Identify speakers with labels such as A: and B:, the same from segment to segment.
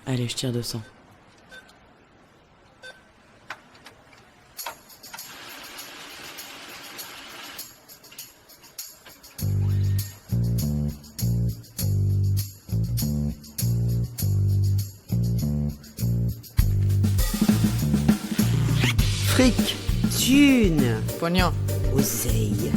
A: Allez, je tire 200.
B: Fric, thune,
C: Pognon.
B: oseille,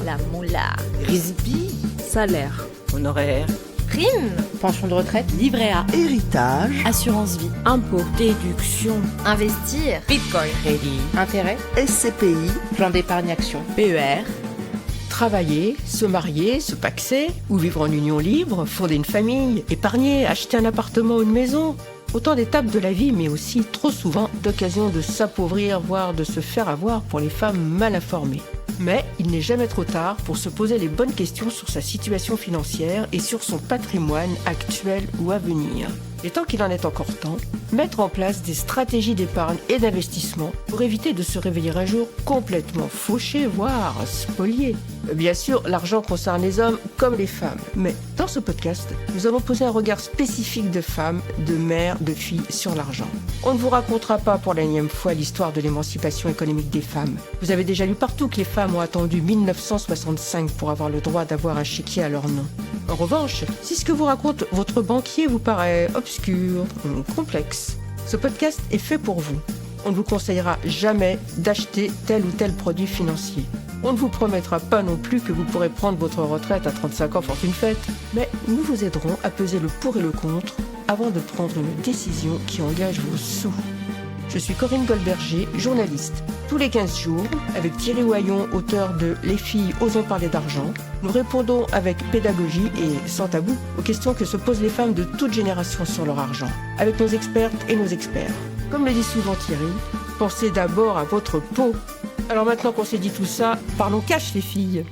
D: La moula.
B: risby,
A: Salaire.
C: Honoraire.
D: Prime.
C: Pension de retraite.
A: Livret A.
B: héritage,
A: Assurance vie. Impôt. Déduction.
D: Investir.
C: Bitcoin.
A: Crédit.
C: Intérêt.
B: SCPI,
C: Plan d'épargne action.
A: PER.
E: Travailler, se marier, se paxer, ou vivre en union libre, fonder une famille, épargner, acheter un appartement ou une maison. Autant d'étapes de la vie, mais aussi, trop souvent, d'occasions de s'appauvrir, voire de se faire avoir pour les femmes mal informées. Mais il n'est jamais trop tard pour se poser les bonnes questions sur sa situation financière et sur son patrimoine actuel ou à venir. Et tant qu'il en est encore temps, mettre en place des stratégies d'épargne et d'investissement pour éviter de se réveiller un jour complètement fauché, voire spolié. Bien sûr, l'argent concerne les hommes comme les femmes. Mais dans ce podcast, nous allons poser un regard spécifique de femmes, de mères, de filles sur l'argent. On ne vous racontera pas pour la énième fois l'histoire de l'émancipation économique des femmes. Vous avez déjà lu partout que les femmes ont attendu 1965 pour avoir le droit d'avoir un chéquier à leur nom. En revanche, si ce que vous raconte votre banquier vous paraît obscur ou complexe, ce podcast est fait pour vous. On ne vous conseillera jamais d'acheter tel ou tel produit financier. On ne vous promettra pas non plus que vous pourrez prendre votre retraite à 35 ans fortune faite, mais nous vous aiderons à peser le pour et le contre avant de prendre une décision qui engage vos sous. Je suis Corinne Goldberger, journaliste. Tous les 15 jours, avec Thierry Oyon, auteur de Les filles osons parler d'argent, nous répondons avec pédagogie et sans tabou aux questions que se posent les femmes de toute génération sur leur argent, avec nos expertes et nos experts. Comme le dit souvent Thierry, pensez d'abord à votre peau. Alors maintenant qu'on s'est dit tout ça, parlons cash les filles.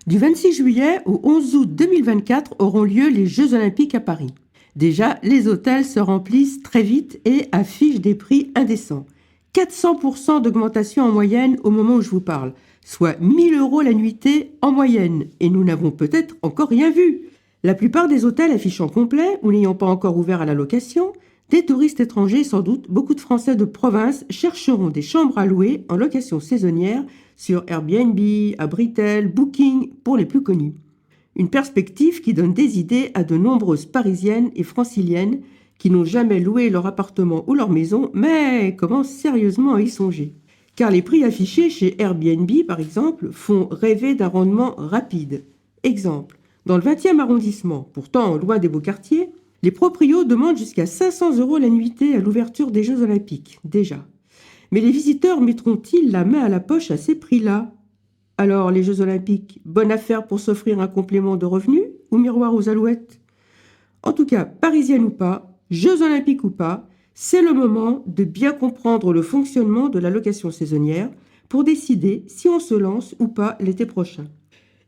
F: Du 26 juillet au 11 août 2024 auront lieu les Jeux Olympiques à Paris. Déjà, les hôtels se remplissent très vite et affichent des prix indécents. 400% d'augmentation en moyenne au moment où je vous parle, soit 1 000 € la nuitée en moyenne. Et nous n'avons peut-être encore rien vu. La plupart des hôtels affichant complet ou n'ayant pas encore ouvert à la location, des touristes étrangers, sans doute beaucoup de Français de province, chercheront des chambres à louer en location saisonnière sur Airbnb, Abritel, Booking pour les plus connus. Une perspective qui donne des idées à de nombreuses Parisiennes et Franciliennes qui n'ont jamais loué leur appartement ou leur maison, mais commencent sérieusement à y songer. Car les prix affichés chez Airbnb, par exemple, font rêver d'un rendement rapide. Exemple, dans le 20e arrondissement, pourtant loin des beaux quartiers, les proprios demandent jusqu'à 500 € la nuitée à l'ouverture des Jeux Olympiques, déjà. Mais les visiteurs mettront-ils la main à la poche à ces prix-là ? Alors, les Jeux Olympiques, bonne affaire pour s'offrir un complément de revenus ou miroir aux alouettes ? En tout cas, parisienne ou pas, Jeux Olympiques ou pas, c'est le moment de bien comprendre le fonctionnement de la location saisonnière pour décider si on se lance ou pas l'été prochain.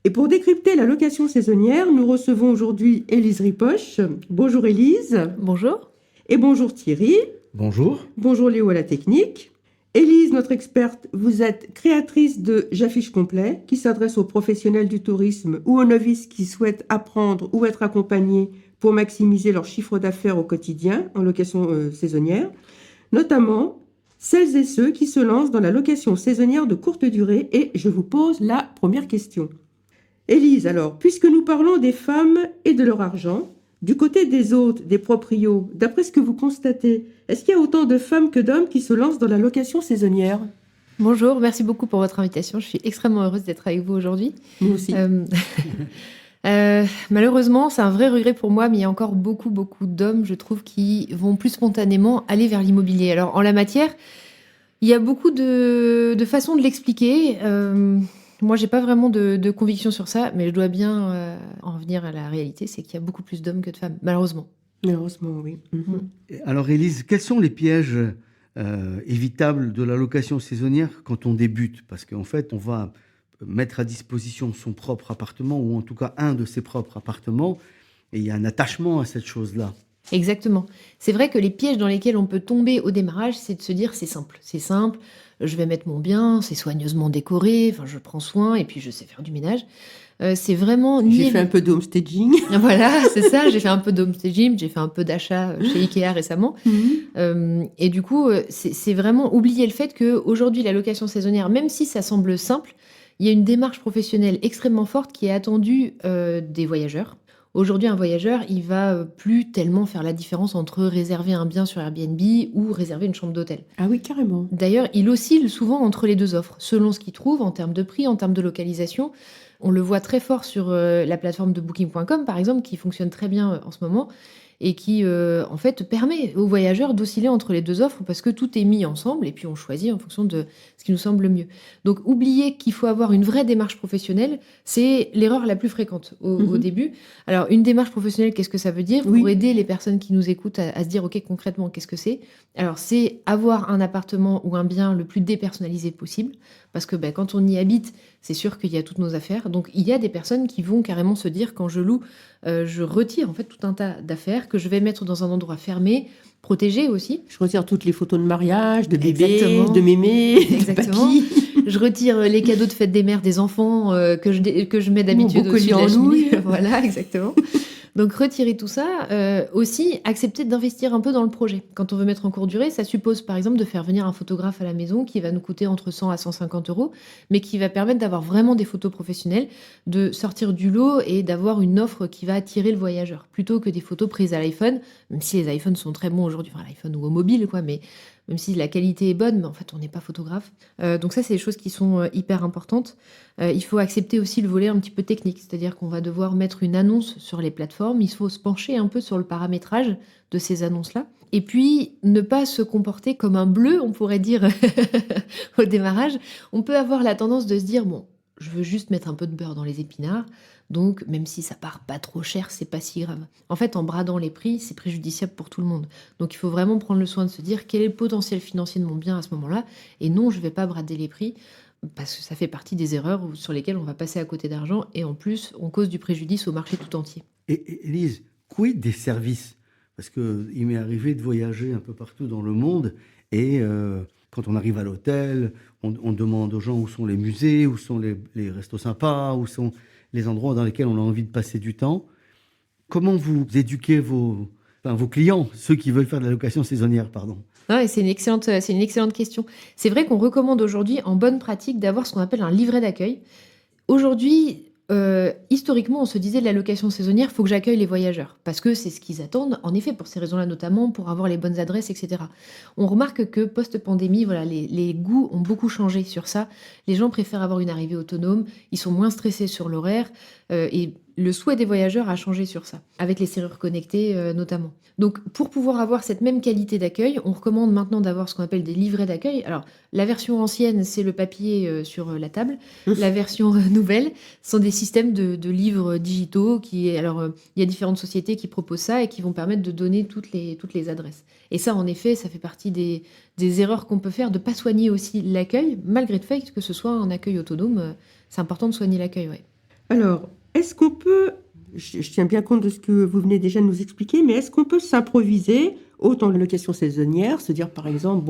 F: Et pour décrypter la location saisonnière, nous recevons aujourd'hui Élise Ripoche. Bonjour Élise.
D: Bonjour.
F: Et bonjour Thierry.
G: Bonjour.
F: Bonjour Léo à la technique. Élise, notre experte, vous êtes créatrice de J'affiche complet, qui s'adresse aux professionnels du tourisme ou aux novices qui souhaitent apprendre ou être accompagnés pour maximiser leur chiffre d'affaires au quotidien en location saisonnière, notamment celles et ceux qui se lancent dans la location saisonnière de courte durée. Et je vous pose la première question. Élise, alors, puisque nous parlons des femmes et de leur argent, du côté des hôtes, des proprios, d'après ce que vous constatez, est-ce qu'il y a autant de femmes que d'hommes qui se lancent dans la location saisonnière ?
H: Bonjour, merci beaucoup pour votre invitation. Je suis extrêmement heureuse d'être avec vous aujourd'hui.
F: Nous aussi.
H: Malheureusement, c'est un vrai regret pour moi, mais il y a encore beaucoup d'hommes, je trouve, qui vont plus spontanément aller vers l'immobilier. Alors, en la matière, il y a beaucoup de façons de l'expliquer. Moi, j'ai pas vraiment de conviction sur ça, mais je dois bien en venir à la réalité, c'est qu'il y a beaucoup plus d'hommes que de femmes, malheureusement.
F: Malheureusement, oui.
G: Alors Élise, quels sont les pièges évitables de la location saisonnière quand on débute ? Parce qu'en fait, on va mettre à disposition son propre appartement, ou en tout cas un de ses propres appartements, et il y a un attachement à cette chose-là.
H: Exactement. C'est vrai que les pièges dans lesquels on peut tomber au démarrage, c'est de se dire c'est simple. C'est simple, je vais mettre mon bien, c'est soigneusement décoré, enfin je prends soin et puis je sais faire du ménage. C'est vraiment
F: J'ai
H: nier.
F: fait un peu de homestaging.
H: Voilà, c'est ça. J'ai fait un peu d'homestaging, j'ai fait un peu d'achat chez Ikea récemment. Et du coup, c'est vraiment oublier le fait qu'aujourd'hui, la location saisonnière, même si ça semble simple, il y a une démarche professionnelle extrêmement forte qui est attendue des voyageurs. Aujourd'hui, un voyageur, il va plus tellement faire la différence entre réserver un bien sur Airbnb ou réserver une chambre d'hôtel.
F: Ah oui, carrément.
H: D'ailleurs, il oscille souvent entre les deux offres, selon ce qu'il trouve en termes de prix, en termes de localisation. On le voit très fort sur la plateforme de Booking.com, par exemple, qui fonctionne très bien en ce moment et qui, en fait, permet aux voyageurs d'osciller entre les deux offres parce que tout est mis ensemble et puis on choisit en fonction de ce qui nous semble le mieux. Donc, oublier qu'il faut avoir une vraie démarche professionnelle, c'est l'erreur la plus fréquente au début. Alors, une démarche professionnelle, qu'est-ce que ça veut dire?
F: Oui.
H: Pour aider les personnes qui nous écoutent à se dire, OK, concrètement, qu'est-ce que c'est? Alors, c'est avoir un appartement ou un bien le plus dépersonnalisé possible parce que quand on y habite, c'est sûr qu'il y a toutes nos affaires. Donc, il y a des personnes qui vont carrément se dire, quand je loue, je retire en fait tout un tas d'affaires que je vais mettre dans un endroit fermé, protégé aussi.
F: Je retire toutes les photos de mariage, de bébés,
H: Exactement.
F: de mémés, de
H: Exactement.
F: papy.
H: Je retire les cadeaux de fête des mères des enfants que je mets d'habitude
F: Mon
H: au-dessus de
F: collier
H: la
F: en
H: cheminée.
F: nouilles.
H: Voilà, exactement. Donc retirer tout ça, aussi accepter d'investir un peu dans le projet. Quand on veut mettre en courte durée, ça suppose par exemple de faire venir un photographe à la maison qui va nous coûter entre 100 à 150 euros, mais qui va permettre d'avoir vraiment des photos professionnelles, de sortir du lot et d'avoir une offre qui va attirer le voyageur, plutôt que des photos prises à l'iPhone, même si les iPhones sont très bons aujourd'hui, enfin l'iPhone ou au mobile quoi, mais même si la qualité est bonne, mais en fait on n'est pas photographe. Donc ça c'est des choses qui sont hyper importantes. Il faut accepter aussi le volet un petit peu technique, c'est-à-dire qu'on va devoir mettre une annonce sur les plateformes, il faut se pencher un peu sur le paramétrage de ces annonces-là, et puis ne pas se comporter comme un bleu, on pourrait dire au démarrage. On peut avoir la tendance de se dire, bon, je veux juste mettre un peu de beurre dans les épinards, donc même si ça part pas trop cher, c'est pas si grave. En fait, en bradant les prix, c'est préjudiciable pour tout le monde. Donc il faut vraiment prendre le soin de se dire quel est le potentiel financier de mon bien à ce moment-là, et non, je vais pas brader les prix, parce que ça fait partie des erreurs sur lesquelles on va passer à côté d'argent, et en plus, on cause du préjudice au marché tout entier.
G: Et Élise, quid des services? Parce qu'il m'est arrivé de voyager un peu partout dans le monde et quand on arrive à l'hôtel, on demande aux gens où sont les musées, où sont les restos sympas, où sont les endroits dans lesquels on a envie de passer du temps. Comment vous éduquez vos clients, ceux qui veulent faire de la location saisonnière, pardon?
H: Non, et c'est une excellente question. C'est vrai qu'on recommande aujourd'hui, en bonne pratique, d'avoir ce qu'on appelle un livret d'accueil. Aujourd'hui, historiquement, on se disait de la location saisonnière, il faut que j'accueille les voyageurs, parce que c'est ce qu'ils attendent, en effet, pour ces raisons-là notamment, pour avoir les bonnes adresses, etc. On remarque que post-pandémie, voilà, les goûts ont beaucoup changé sur ça. Les gens préfèrent avoir une arrivée autonome, ils sont moins stressés sur l'horaire, et le souhait des voyageurs a changé sur ça, avec les serrures connectées notamment. Donc, pour pouvoir avoir cette même qualité d'accueil, on recommande maintenant d'avoir ce qu'on appelle des livrets d'accueil. Alors, la version ancienne, c'est le papier sur la table. La version nouvelle sont des systèmes de livres digitaux il y a différentes sociétés qui proposent ça et qui vont permettre de donner toutes les adresses. Et ça, en effet, ça fait partie des erreurs qu'on peut faire, de ne pas soigner aussi l'accueil, malgré le fait que ce soit un accueil autonome. C'est important de soigner l'accueil, ouais.
F: Alors, est-ce qu'on peut, je tiens bien compte de ce que vous venez déjà de nous expliquer, mais est-ce qu'on peut s'improviser autant de location saisonnière, se dire par exemple,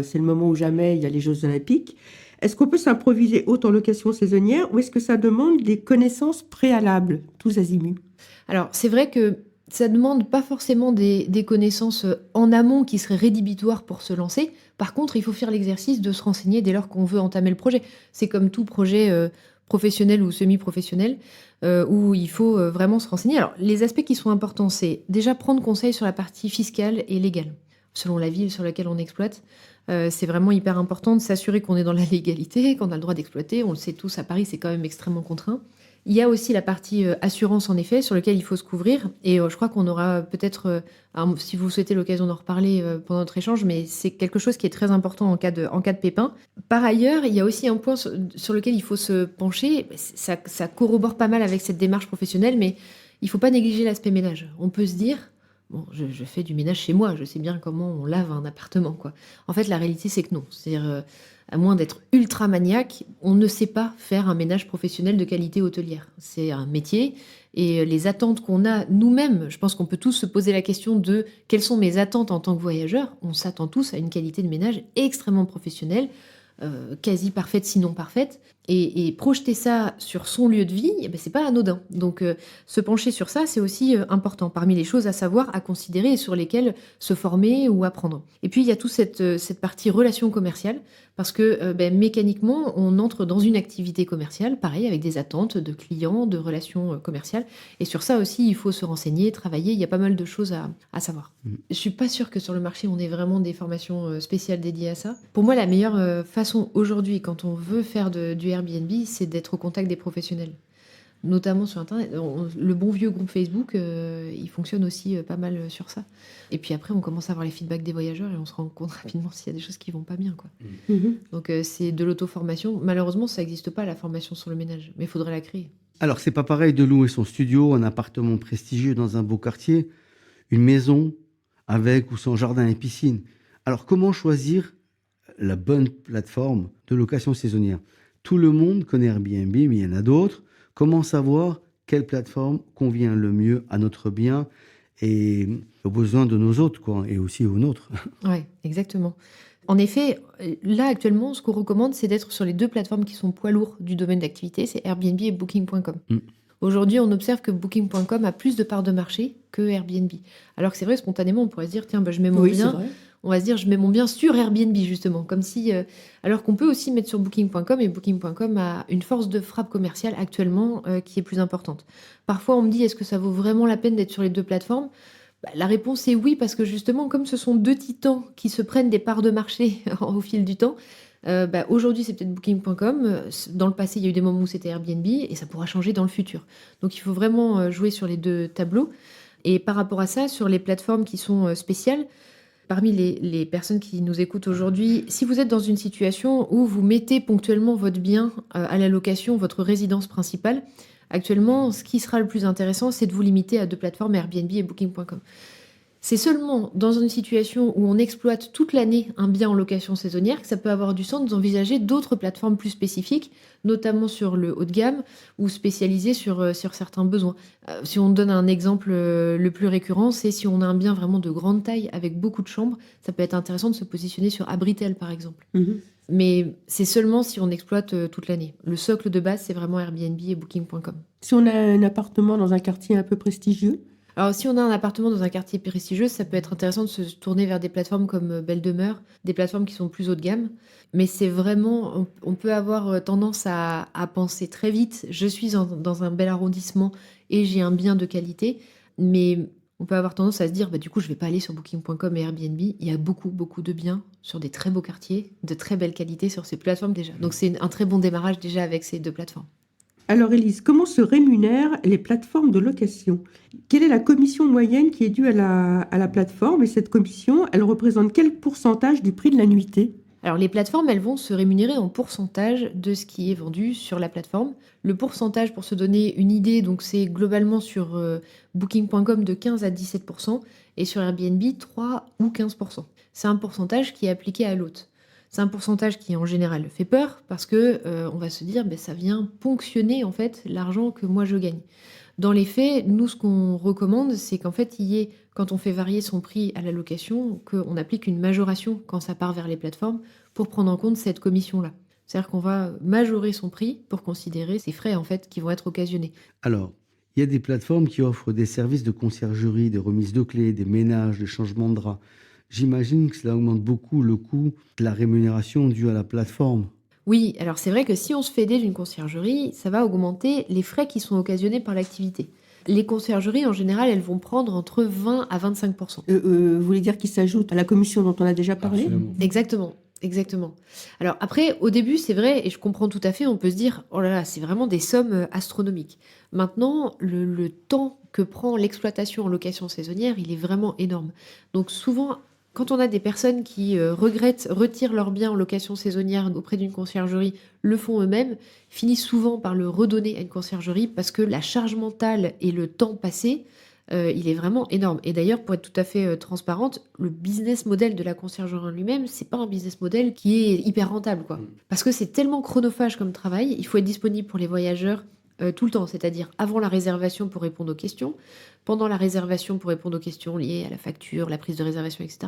F: c'est le moment ou jamais, il y a les Jeux Olympiques. Est-ce qu'on peut s'improviser autant en location saisonnière ou est-ce que ça demande des connaissances préalables, tous azimuts?
H: Alors, c'est vrai que ça ne demande pas forcément des connaissances en amont qui seraient rédhibitoires pour se lancer. Par contre, il faut faire l'exercice de se renseigner dès lors qu'on veut entamer le projet. C'est comme tout projet professionnel ou semi-professionnel où il faut vraiment se renseigner. Alors, les aspects qui sont importants, c'est déjà prendre conseil sur la partie fiscale et légale, selon la ville sur laquelle on exploite. C'est vraiment hyper important de s'assurer qu'on est dans la légalité, qu'on a le droit d'exploiter. On le sait tous, à Paris, c'est quand même extrêmement contraint. Il y a aussi la partie assurance, en effet, sur laquelle il faut se couvrir. Et je crois qu'on aura peut-être, si vous souhaitez l'occasion d'en reparler pendant notre échange, mais c'est quelque chose qui est très important en cas de pépin. Par ailleurs, il y a aussi un point sur lequel il faut se pencher. Ça corrobore pas mal avec cette démarche professionnelle, mais il ne faut pas négliger l'aspect ménage. On peut se dire, bon, je fais du ménage chez moi, je sais bien comment on lave un appartement, quoi. En fait, la réalité, c'est que non. C'est-à-dire, à moins d'être ultra maniaque, on ne sait pas faire un ménage professionnel de qualité hôtelière. C'est un métier, et les attentes qu'on a nous-mêmes. Je pense qu'on peut tous se poser la question de quelles sont mes attentes en tant que voyageur. On s'attend tous à une qualité de ménage extrêmement professionnelle, quasi parfaite, sinon parfaite. Et projeter ça sur son lieu de vie, c'est pas anodin. Donc se pencher sur ça, c'est aussi important. Parmi les choses à savoir, à considérer et sur lesquelles se former ou apprendre. Et puis il y a toute cette partie relation commerciale, parce que mécaniquement, on entre dans une activité commerciale, pareil, avec des attentes de clients, de relations commerciales. Et sur ça aussi, il faut se renseigner, travailler. Il y a pas mal de choses à savoir. Je suis pas sûre que sur le marché, on ait vraiment des formations spéciales dédiées à ça. Pour moi, la meilleure façon aujourd'hui, quand on veut faire du Airbnb, c'est d'être au contact des professionnels. Notamment sur Internet. Le bon vieux groupe Facebook, il fonctionne aussi pas mal sur ça. Et puis après, on commence à avoir les feedbacks des voyageurs et on se rend compte rapidement s'il y a des choses qui vont pas bien, quoi. Donc c'est de l'auto-formation. Malheureusement, ça n'existe pas, la formation sur le ménage, mais il faudrait la créer.
G: Alors, c'est pas pareil de louer son studio, un appartement prestigieux dans un beau quartier, une maison avec ou sans jardin et piscine. Alors, comment choisir la bonne plateforme de location saisonnière? Tout le monde connaît Airbnb, mais il y en a d'autres. Comment savoir quelle plateforme convient le mieux à notre bien et aux besoins de nos hôtes, quoi, et aussi aux nôtres?
H: Oui, exactement. En effet, là actuellement, ce qu'on recommande, c'est d'être sur les 2 plateformes qui sont poids lourds du domaine d'activité, c'est Airbnb et Booking.com. Aujourd'hui, on observe que Booking.com a plus de parts de marché que Airbnb. Alors que c'est vrai, spontanément, on pourrait se dire, tiens, je mets mon bien. On va se dire, je mets mon bien sur Airbnb, justement. Comme si, alors qu'on peut aussi mettre sur Booking.com, et Booking.com a une force de frappe commerciale actuellement qui est plus importante. Parfois, on me dit, est-ce que ça vaut vraiment la peine d'être sur les 2 plateformes? La réponse est oui, parce que justement, comme ce sont 2 titans qui se prennent des parts de marché au fil du temps, aujourd'hui, c'est peut-être Booking.com. Dans le passé, il y a eu des moments où c'était Airbnb, et ça pourra changer dans le futur. Donc, il faut vraiment jouer sur les 2 tableaux. Et par rapport à ça, sur les plateformes qui sont spéciales, parmi les personnes qui nous écoutent aujourd'hui, si vous êtes dans une situation où vous mettez ponctuellement votre bien à la location, votre résidence principale, actuellement, ce qui sera le plus intéressant, c'est de vous limiter à 2 plateformes, Airbnb et Booking.com. C'est seulement dans une situation où on exploite toute l'année un bien en location saisonnière que ça peut avoir du sens d'envisager d'autres plateformes plus spécifiques, notamment sur le haut de gamme ou spécialisées sur certains besoins. Si on donne un exemple le plus récurrent, c'est si on a un bien vraiment de grande taille avec beaucoup de chambres, ça peut être intéressant de se positionner sur Abritel par exemple. Mais c'est seulement si on exploite toute l'année. Le socle de base, c'est vraiment Airbnb et Booking.com.
F: Si on a un appartement dans un quartier un peu prestigieux?
H: Alors, si on a un appartement dans un quartier prestigieux, ça peut être intéressant de se tourner vers des plateformes comme Belle Demeure, des plateformes qui sont plus haut de gamme. Mais c'est vraiment, on peut avoir tendance à penser très vite, je suis dans un bel arrondissement et j'ai un bien de qualité. Mais on peut avoir tendance à se dire, du coup, je ne vais pas aller sur Booking.com et Airbnb. Il y a beaucoup, beaucoup de biens sur des très beaux quartiers, de très belle qualité sur ces plateformes déjà. Donc, c'est un très bon démarrage déjà avec ces 2 plateformes.
F: Alors Élise, comment se rémunèrent les plateformes de location? Quelle est la commission moyenne qui est due à la plateforme? Et cette commission, elle représente quel pourcentage du prix de la nuitée?
H: Alors les plateformes, elles vont se rémunérer en pourcentage de ce qui est vendu sur la plateforme. Le pourcentage, pour se donner une idée, donc c'est globalement sur Booking.com de 15 à 17% et sur Airbnb 3 ou 15%. C'est un pourcentage qui est appliqué à l'hôte. C'est un pourcentage qui, en général, fait peur parce que on va se dire ça vient ponctionner en fait l'argent que moi je gagne. Dans les faits, nous, ce qu'on recommande, c'est qu'en fait, il y ait, quand on fait varier son prix à la location, qu'on applique une majoration quand ça part vers les plateformes pour prendre en compte cette commission-là. C'est-à-dire qu'on va majorer son prix pour considérer ces frais en fait qui vont être occasionnés.
G: Alors, il y a des plateformes qui offrent des services de conciergerie, des remises de clés, des ménages, des changements de draps. J'imagine que cela augmente beaucoup le coût de la rémunération due à la plateforme.
H: Oui, alors c'est vrai que si on se fait aider d'une conciergerie, ça va augmenter les frais qui sont occasionnés par l'activité. Les conciergeries, en général, elles vont prendre entre 20 à 25%.
F: Vous voulez dire qu'ils s'ajoutent à la commission dont on a déjà parlé?
H: Exactement. Alors après, au début, c'est vrai, et je comprends tout à fait, on peut se dire, oh là là, c'est vraiment des sommes astronomiques. Maintenant, le temps que prend l'exploitation en location saisonnière, il est vraiment énorme. Donc souvent, quand on a des personnes qui retirent leurs biens en location saisonnière auprès d'une conciergerie, le font eux-mêmes, finissent souvent par le redonner à une conciergerie parce que la charge mentale et le temps passé, il est vraiment énorme. Et d'ailleurs, pour être tout à fait transparente, le business model de la conciergerie en lui-même, c'est pas un business model qui est hyper rentable, quoi. Parce que c'est tellement chronophage comme travail, il faut être disponible pour les voyageurs tout le temps, c'est-à-dire avant la réservation pour répondre aux questions, pendant la réservation pour répondre aux questions liées à la facture, la prise de réservation, etc.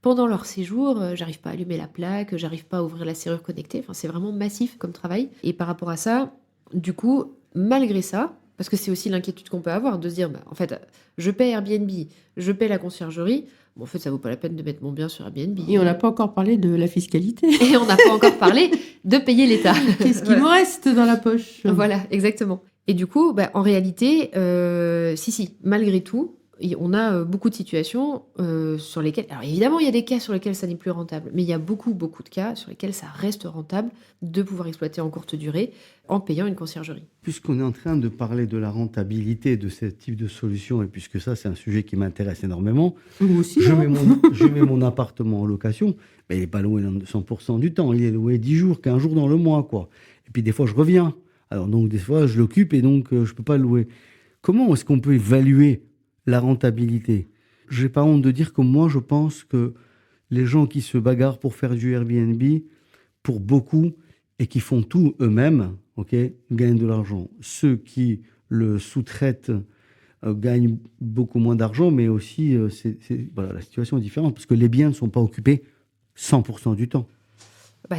H: Pendant leur séjour, j'arrive pas à allumer la plaque, j'arrive pas à ouvrir la serrure connectée. Enfin, c'est vraiment massif comme travail. Et par rapport à ça, du coup, malgré ça, parce que c'est aussi l'inquiétude qu'on peut avoir, de se dire, en fait, je paie Airbnb, je paie la conciergerie, bon, en fait, ça vaut pas la peine de mettre mon bien sur Airbnb.
F: Et on n'a pas encore parlé de la fiscalité.
H: Et on n'a pas encore parlé de payer l'État.
F: Qu'est-ce qu'il nous reste dans la poche?
H: Voilà, exactement. Et du coup, en réalité, si, malgré tout, on a beaucoup de situations sur lesquelles... Alors évidemment, il y a des cas sur lesquels ça n'est plus rentable, mais il y a beaucoup de cas sur lesquels ça reste rentable de pouvoir exploiter en courte durée en payant une conciergerie.
G: Puisqu'on est en train de parler de la rentabilité de ce type de solution, et puisque ça, c'est un sujet qui m'intéresse énormément,
F: Vous aussi,
G: je
F: hein.
G: mets mon appartement en location, mais il n'est pas loué 100% du temps. Il est loué 10 jours, 15 jours dans le mois, quoi. Et puis des fois, je reviens. Alors donc, des fois, je l'occupe et donc, je ne peux pas le louer. Comment est-ce qu'on peut évaluer la rentabilité? Je n'ai pas honte de dire que moi, je pense que les gens qui se bagarrent pour faire du Airbnb, pour beaucoup, et qui font tout eux-mêmes, gagnent de l'argent. Ceux qui le sous-traitent gagnent beaucoup moins d'argent, mais aussi, voilà, la situation est différente, parce que les biens ne sont pas occupés 100% du temps.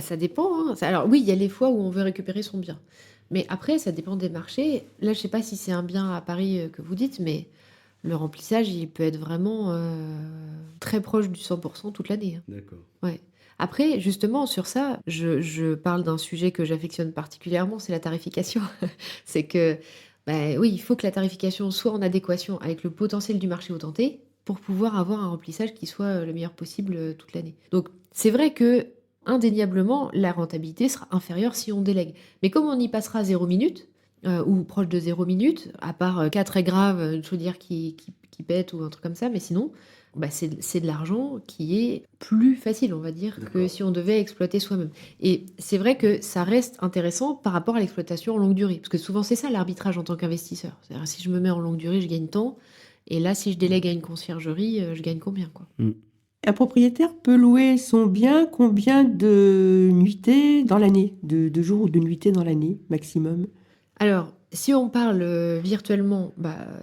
H: Ça dépend. Hein. Alors oui, il y a les fois où on veut récupérer son bien. Mais après, ça dépend des marchés. Là, je ne sais pas si c'est un bien à Paris que vous dites, mais le remplissage, il peut être vraiment très proche du 100% toute l'année. Hein.
G: D'accord.
H: Ouais. Après, justement, sur ça, je parle d'un sujet que j'affectionne particulièrement, c'est la tarification. C'est que, oui, il faut que la tarification soit en adéquation avec le potentiel du marché tenté pour pouvoir avoir un remplissage qui soit le meilleur possible toute l'année. Donc, c'est vrai que, indéniablement, la rentabilité sera inférieure si on délègue. Mais comme on y passera 0 minute, ou proche de 0 minute, à part cas très grave, une chaudière qui pète ou un truc comme ça, mais sinon, c'est de l'argent qui est plus facile, on va dire, que si on devait exploiter soi-même. Et c'est vrai que ça reste intéressant par rapport à l'exploitation en longue durée, parce que souvent c'est ça l'arbitrage en tant qu'investisseur. C'est-à-dire si je me mets en longue durée, je gagne tant, et là si je délègue à une conciergerie, je gagne combien, quoi.
F: Un propriétaire peut louer son bien combien de nuitées dans l'année, de jours ou de nuitées dans l'année maximum?
H: Alors, si on parle virtuellement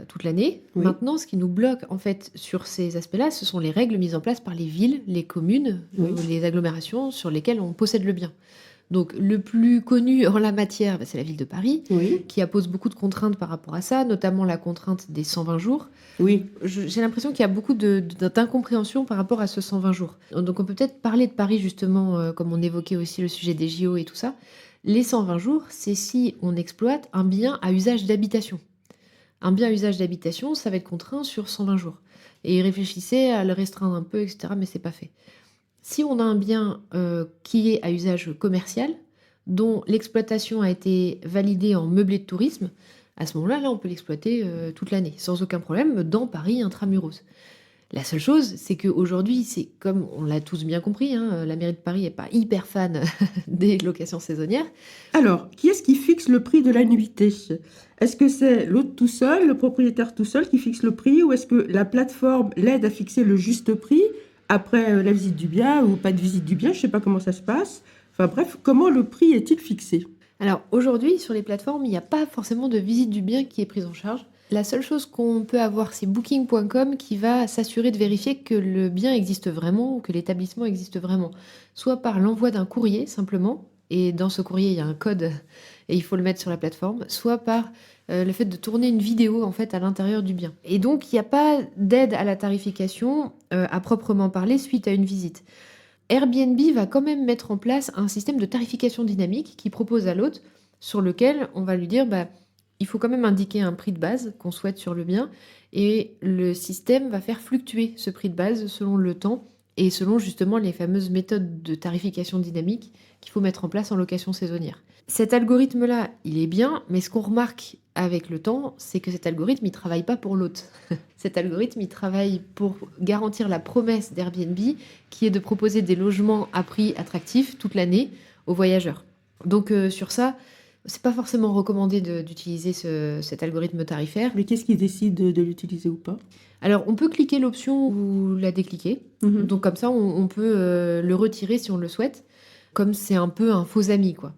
H: toute l'année,
F: Oui.
H: maintenant, ce qui nous bloque en fait sur ces aspects-là, ce sont les règles mises en place par les villes, les communes,
F: Oui.
H: les agglomérations sur lesquelles on possède le bien. Donc, le plus connu en la matière, c'est la ville de Paris,
F: Oui.
H: qui impose beaucoup de contraintes par rapport à ça, notamment la contrainte des 120 jours.
F: Oui.
H: J'ai l'impression qu'il y a beaucoup d'incompréhension par rapport à ce 120 jours. Donc, on peut peut-être parler de Paris, justement, comme on évoquait aussi le sujet des JO et tout ça. Les 120 jours, c'est si on exploite un bien à usage d'habitation. Un bien à usage d'habitation, ça va être contraint sur 120 jours. Et réfléchissez à le restreindre un peu, etc., mais c'est pas fait. Si on a un bien qui est à usage commercial, dont l'exploitation a été validée en meublé de tourisme, à ce moment-là, on peut l'exploiter toute l'année, sans aucun problème, dans Paris intramuros. La seule chose, c'est qu'aujourd'hui, c'est comme on l'a tous bien compris, la mairie de Paris n'est pas hyper fan des locations saisonnières.
F: Alors, qui est-ce qui fixe le prix de la nuitée? Est-ce que c'est l'hôte tout seul, le propriétaire tout seul qui fixe le prix, ou est-ce que la plateforme l'aide à fixer le juste prix après la visite du bien ou pas de visite du bien? Je ne sais pas comment ça se passe. Enfin bref, comment le prix est-il fixé?
H: Alors aujourd'hui, sur les plateformes, il n'y a pas forcément de visite du bien qui est prise en charge. La seule chose qu'on peut avoir, c'est Booking.com qui va s'assurer de vérifier que le bien existe vraiment ou que l'établissement existe vraiment. Soit par l'envoi d'un courrier, simplement, et dans ce courrier, il y a un code et il faut le mettre sur la plateforme, soit par le fait de tourner une vidéo en fait à l'intérieur du bien. Et donc, il n'y a pas d'aide à la tarification à proprement parler suite à une visite. Airbnb va quand même mettre en place un système de tarification dynamique qui propose à l'hôte, sur lequel on va lui dire il faut quand même indiquer un prix de base qu'on souhaite sur le bien, et le système va faire fluctuer ce prix de base selon le temps et selon justement les fameuses méthodes de tarification dynamique qu'il faut mettre en place en location saisonnière. Cet algorithme-là, il est bien, mais ce qu'on remarque avec le temps, c'est que cet algorithme, il ne travaille pas pour l'hôte. Cet algorithme, il travaille pour garantir la promesse d'Airbnb, qui est de proposer des logements à prix attractifs toute l'année aux voyageurs. Donc sur ça, c'est pas forcément recommandé d'utiliser cet algorithme tarifaire.
F: Mais qu'est-ce qui décide de l'utiliser ou pas?
H: Alors, on peut cliquer l'option ou la décliquer. Donc comme ça, on peut le retirer si on le souhaite. Comme c'est un peu un faux ami, quoi.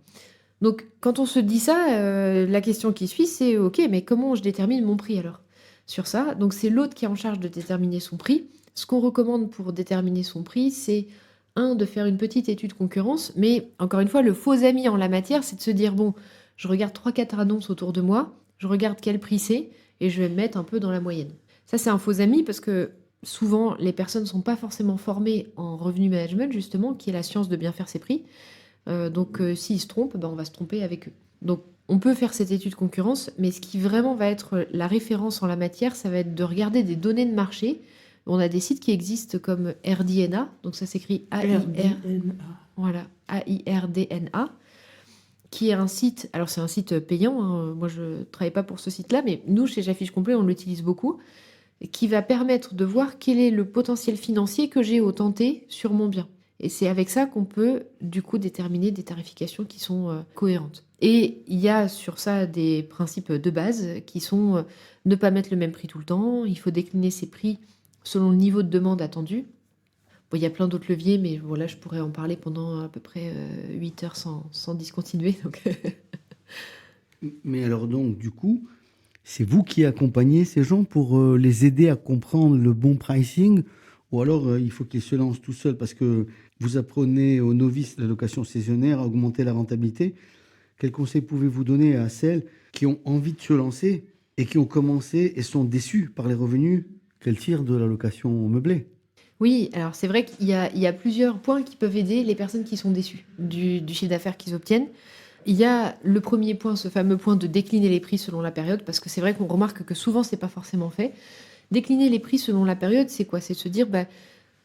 H: Donc, quand on se dit ça, la question qui suit, c'est OK, mais comment je détermine mon prix alors sur ça? Donc, c'est l'autre qui est en charge de déterminer son prix. Ce qu'on recommande pour déterminer son prix, c'est de faire une petite étude concurrence. Mais encore une fois, le faux ami en la matière, c'est de se dire bon, je regarde 3-4 annonces autour de moi, je regarde quel prix c'est et je vais me mettre un peu dans la moyenne. Ça, c'est un faux ami parce que souvent, les personnes ne sont pas forcément formées en revenu management, justement, qui est la science de bien faire ses prix. Donc, s'ils se trompent, on va se tromper avec eux. Donc, on peut faire cette étude concurrence, mais ce qui vraiment va être la référence en la matière, ça va être de regarder des données de marché. On a des sites qui existent comme RDNA, donc ça s'écrit voilà, AIRDNA, qui est un site, alors c'est un site payant, hein, moi je ne travaille pas pour ce site-là, mais nous, chez J'affiche complet, on l'utilise beaucoup, qui va permettre de voir quel est le potentiel financier que j'ai au temps T sur mon bien. Et c'est avec ça qu'on peut, du coup, déterminer des tarifications qui sont cohérentes. Et il y a sur ça des principes de base qui sont ne pas mettre le même prix tout le temps, il faut décliner ses prix selon le niveau de demande attendu. Bon, il y a plein d'autres leviers, mais voilà, je pourrais en parler pendant à peu près 8 heures sans discontinuer. Donc
G: Mais alors donc, du coup, c'est vous qui accompagnez ces gens pour les aider à comprendre le bon pricing, ou alors il faut qu'ils se lancent tout seuls parce que vous apprenez aux novices de la location saisonnière à augmenter la rentabilité. Quels conseils pouvez-vous donner à celles qui ont envie de se lancer et qui ont commencé et sont déçues par les revenus qu'elles tirent de la location meublée?
H: oui, alors c'est vrai qu'il y a plusieurs points qui peuvent aider les personnes qui sont déçues du chiffre d'affaires qu'ils obtiennent. Il y a le premier point, ce fameux point de décliner les prix selon la période, parce que c'est vrai qu'on remarque que souvent, c'est pas forcément fait. Décliner les prix selon la période, c'est quoi? C'est de se dire,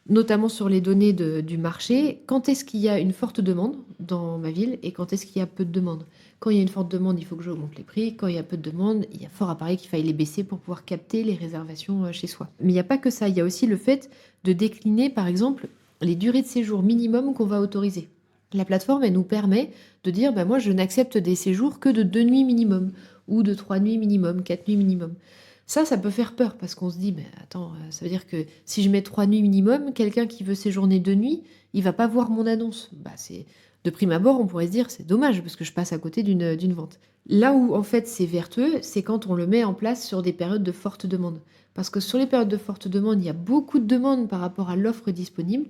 H: notamment sur les données du marché, quand est-ce qu'il y a une forte demande dans ma ville et quand est-ce qu'il y a peu de demande? Quand il y a une forte demande, il faut que j'augmente les prix. Quand il y a peu de demande, il y a fort à parier qu'il faille les baisser pour pouvoir capter les réservations chez soi. Mais il n'y a pas que ça. Il y a aussi le fait de décliner, par exemple, les durées de séjour minimum qu'on va autoriser. La plateforme, elle nous permet de dire, moi, je n'accepte des séjours que de 2 nuits minimum, ou de 3 nuits minimum, 4 nuits minimum. Ça peut faire peur, parce qu'on se dit, attends, ça veut dire que si je mets 3 nuits minimum, quelqu'un qui veut séjourner 2 nuits, il va pas voir mon annonce. De prime abord, on pourrait se dire, c'est dommage, parce que je passe à côté d'une vente. Là où, en fait, c'est vertueux, c'est quand on le met en place sur des périodes de forte demande. Parce que sur les périodes de forte demande, il y a beaucoup de demandes par rapport à l'offre disponible.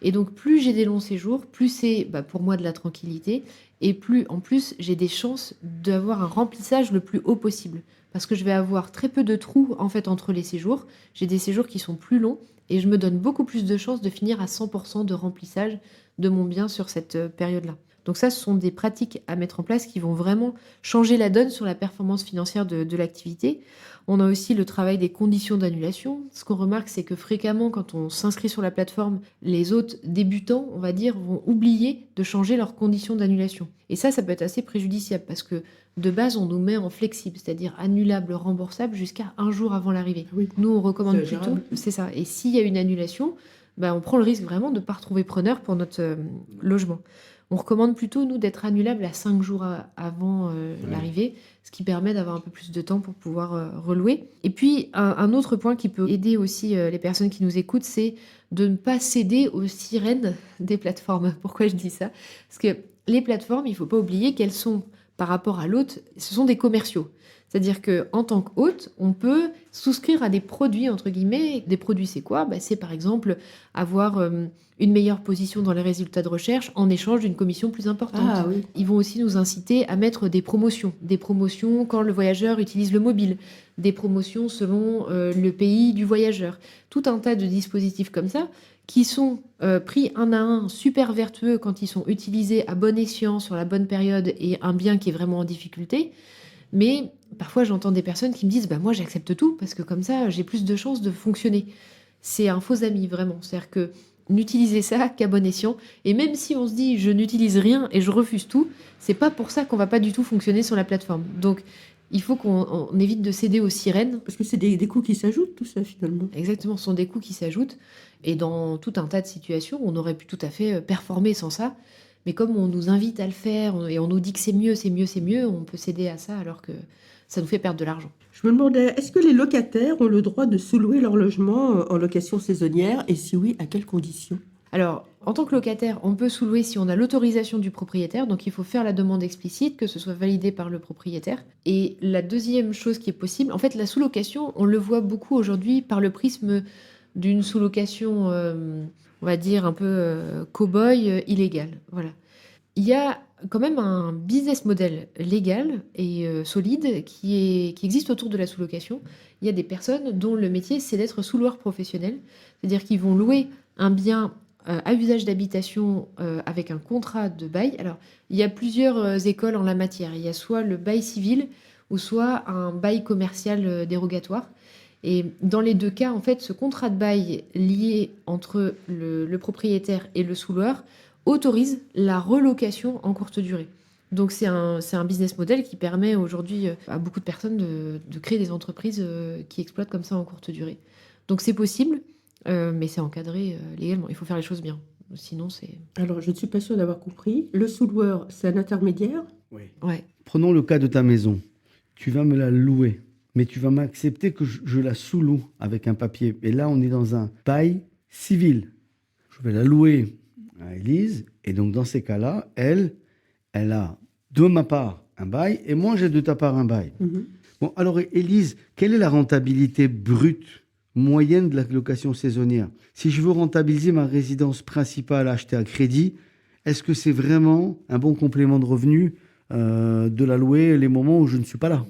H: Et donc, plus j'ai des longs séjours, plus c'est pour moi de la tranquillité. Et plus, en plus, j'ai des chances d'avoir un remplissage le plus haut possible. Parce que je vais avoir très peu de trous, en fait, entre les séjours. J'ai des séjours qui sont plus longs. Et je me donne beaucoup plus de chances de finir à 100% de remplissage de mon bien sur cette période-là. Donc ça, ce sont des pratiques à mettre en place qui vont vraiment changer la donne sur la performance financière de l'activité. On a aussi le travail des conditions d'annulation. Ce qu'on remarque, c'est que fréquemment, quand on s'inscrit sur la plateforme, les autres débutants, on va dire, vont oublier de changer leurs conditions d'annulation. Et ça peut être assez préjudiciable parce que de base, on nous met en flexible, c'est-à-dire annulable, remboursable jusqu'à 1 jour avant l'arrivée.
F: Oui.
H: Nous, on recommande
F: C'est
H: plutôt,
F: gérable.
H: c'est ça. Et s'il y a une annulation, on prend le risque vraiment de ne pas retrouver preneur pour notre logement. On recommande plutôt, nous, d'être annulable à 5 jours avant l'arrivée, ce qui permet d'avoir un peu plus de temps pour pouvoir relouer. Et puis, un autre point qui peut aider aussi les personnes qui nous écoutent, c'est de ne pas céder aux sirènes des plateformes. Pourquoi je dis ça? Parce que les plateformes, il ne faut pas oublier qu'elles sont, par rapport à l'hôte, ce sont des commerciaux. C'est-à-dire qu'en tant qu'hôte, on peut souscrire à des produits, entre guillemets. Des produits, c'est quoi? C'est par exemple avoir une meilleure position dans les résultats de recherche en échange d'une commission plus importante.
F: Ah oui.
H: Ils vont aussi nous inciter à mettre des promotions. Des promotions quand le voyageur utilise le mobile. Des promotions selon le pays du voyageur. Tout un tas de dispositifs comme ça qui sont pris un à un, super vertueux quand ils sont utilisés à bon escient sur la bonne période et un bien qui est vraiment en difficulté. Mais parfois, j'entends des personnes qui me disent moi, j'accepte tout parce que comme ça, j'ai plus de chances de fonctionner. C'est un faux ami, vraiment. C'est-à-dire que n'utilisez ça qu'à bon escient. Et même si on se dit je n'utilise rien et je refuse tout, c'est pas pour ça qu'on va pas du tout fonctionner sur la plateforme. Donc, il faut qu'on évite de céder aux sirènes.
F: Parce que c'est des coûts qui s'ajoutent, tout ça, finalement.
H: Exactement, ce sont des coûts qui s'ajoutent. Et dans tout un tas de situations, on aurait pu tout à fait performer sans ça. Mais comme on nous invite à le faire et on nous dit que c'est mieux, on peut céder à ça alors que ça nous fait perdre de l'argent.
F: Je me demandais, est-ce que les locataires ont le droit de sous-louer leur logement en location saisonnière? Et si oui, à quelles conditions?
H: Alors, En tant que locataire, on peut sous-louer si on a l'autorisation du propriétaire, donc il faut faire la demande explicite, que ce soit validé par le propriétaire. Et la deuxième chose qui est possible, en fait, la sous-location, on le voit beaucoup aujourd'hui par le prisme d'une sous-location, on va dire, un peu cow-boy illégale. Voilà. Il y a quand même un business model légal et solide qui existe autour de la sous-location. Il y a des personnes dont le métier, c'est d'être sous-loueur professionnel, c'est-à-dire qu'ils vont louer un bien à usage d'habitation avec un contrat de bail. Alors, il y a plusieurs écoles en la matière. Il y a soit le bail civil ou soit un bail commercial dérogatoire. Et dans les deux cas, en fait, ce contrat de bail lié entre le propriétaire et le sous-loueur autorise la relocation en courte durée. Donc c'est un business model qui permet aujourd'hui à beaucoup de personnes de créer des entreprises qui exploitent comme ça en courte durée. Donc c'est possible, mais c'est encadré légalement. Il faut faire les choses bien. Sinon, c'est...
F: Alors, je ne suis pas sûre d'avoir compris. Le sous-loueur, c'est un intermédiaire.
G: Oui.
H: Ouais.
G: Prenons le cas de ta maison. Tu vas me la louer, mais tu vas m'accepter que je la sous-loue avec un papier. Et là, on est dans un bail civil. Je vais la louer à Élise, et donc dans ces cas-là, elle a de ma part un bail, et moi j'ai de ta part un bail. Bon, alors Élise, quelle est la rentabilité brute moyenne de la location saisonnière? Si je veux rentabiliser ma résidence principale achetée à crédit, est-ce que c'est vraiment un bon complément de revenu de la louer les moments où je ne suis pas là?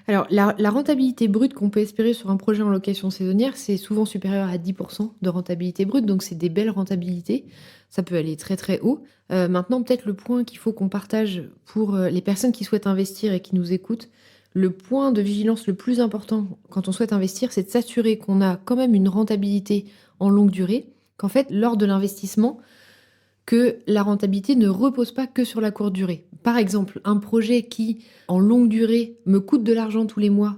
H: Alors, la rentabilité brute qu'on peut espérer sur un projet en location saisonnière, c'est souvent supérieur à 10% de rentabilité brute, donc c'est des belles rentabilités. Ça peut aller très très haut. Maintenant, peut-être le point qu'il faut qu'on partage pour les personnes qui souhaitent investir et qui nous écoutent, le point de vigilance le plus important quand on souhaite investir, c'est de s'assurer qu'on a quand même une rentabilité en longue durée, qu'en fait, lors de l'investissement, que la rentabilité ne repose pas que sur la courte durée. Par exemple, un projet qui, en longue durée, me coûte de l'argent tous les mois,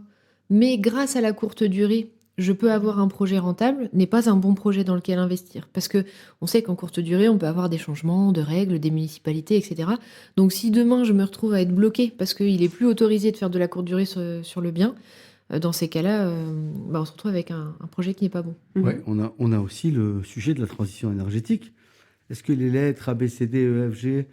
H: mais grâce à la courte durée, je peux avoir un projet rentable, n'est pas un bon projet dans lequel investir. Parce que on sait qu'en courte durée, on peut avoir des changements de règles, des municipalités, etc. Donc si demain, je me retrouve à être bloqué parce qu'il n'est plus autorisé de faire de la courte durée sur le bien, dans ces cas-là, on se retrouve avec un projet qui n'est pas bon.
G: Ouais, on a aussi le sujet de la transition énergétique. Est-ce que les lettres A, B, C, D, E, F, G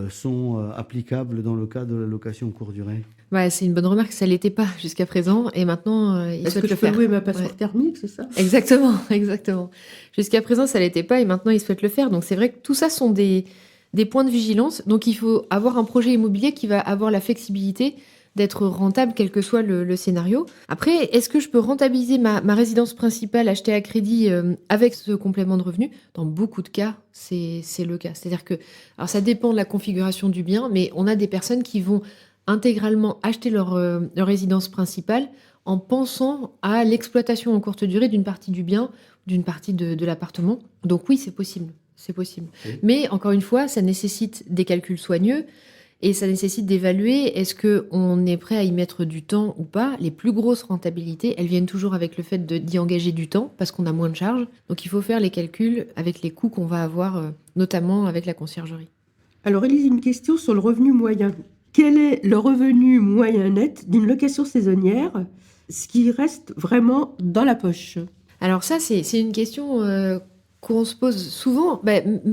G: sont applicables dans le cas de la location courte durée?
H: C'est une bonne remarque, ça ne l'était pas jusqu'à présent, et maintenant, ils
F: Est-ce que
H: souhaitent
F: je
H: le
F: peux
H: faire.
F: louer ma passoire thermique, c'est ça?
H: Exactement, exactement. Jusqu'à présent, ça ne l'était pas, et maintenant, ils souhaitent le faire. Donc c'est vrai que tout ça sont des points de vigilance. Donc il faut avoir un projet immobilier qui va avoir la flexibilité d'être rentable, quel que soit le scénario. Après, est-ce que je peux rentabiliser ma résidence principale achetée à crédit avec ce complément de revenu? Dans beaucoup de cas, c'est le cas. C'est-à-dire que, alors ça dépend de la configuration du bien, mais on a des personnes qui vont intégralement acheter leur résidence principale en pensant à l'exploitation en courte durée d'une partie du bien, d'une partie de l'appartement. Donc oui, c'est possible. C'est possible.
G: Oui.
H: Mais encore une fois, ça nécessite des calculs soigneux. Et ça nécessite d'évaluer, est-ce qu'on est prêt à y mettre du temps ou pas? Les plus grosses rentabilités, elles viennent toujours avec le fait d'y engager du temps, parce qu'on a moins de charges. Donc il faut faire les calculs avec les coûts qu'on va avoir, notamment avec la conciergerie.
F: Alors, Élise, une question sur le revenu moyen. Quel est le revenu moyen net d'une location saisonnière, ce qui reste vraiment dans la poche?
H: Alors ça, c'est une question qu'on se pose souvent.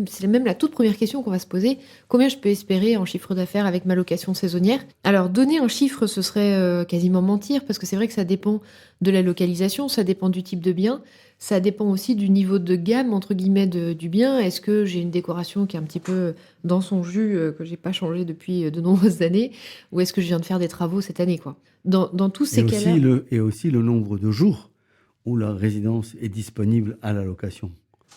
H: C'est même la toute première question qu'on va se poser. Combien je peux espérer en chiffre d'affaires avec ma location saisonnière? Alors, donner un chiffre, ce serait quasiment mentir, parce que c'est vrai que ça dépend de la localisation, ça dépend du type de bien, ça dépend aussi du niveau de gamme, entre guillemets, du bien. Est-ce que j'ai une décoration qui est un petit peu dans son jus, que j'ai pas changé depuis de nombreuses années, ou est-ce que je viens de faire des travaux cette année, quoi? Dans tous ces cas-là...
G: Et aussi le nombre de jours où la résidence est disponible à la location.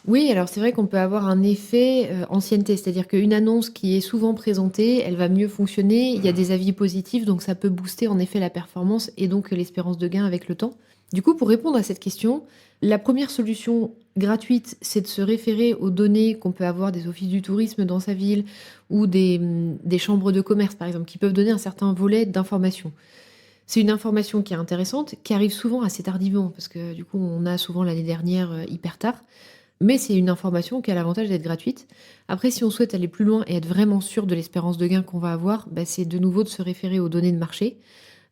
H: Oui, alors c'est vrai qu'on peut avoir un effet ancienneté, c'est-à-dire qu'une annonce qui est souvent présentée, elle va mieux fonctionner, il y a des avis positifs, donc ça peut booster en effet la performance et donc l'espérance de gain avec le temps. Du coup, pour répondre à cette question, la première solution gratuite, c'est de se référer aux données qu'on peut avoir des offices du tourisme dans sa ville ou des chambres de commerce, par exemple, qui peuvent donner un certain volet d'information. C'est une information qui est intéressante, qui arrive souvent assez tardivement, parce que du coup, on a souvent l'année dernière hyper tard. Mais c'est une information qui a l'avantage d'être gratuite. Après, si on souhaite aller plus loin et être vraiment sûr de l'espérance de gain qu'on va avoir, c'est de nouveau de se référer aux données de marché,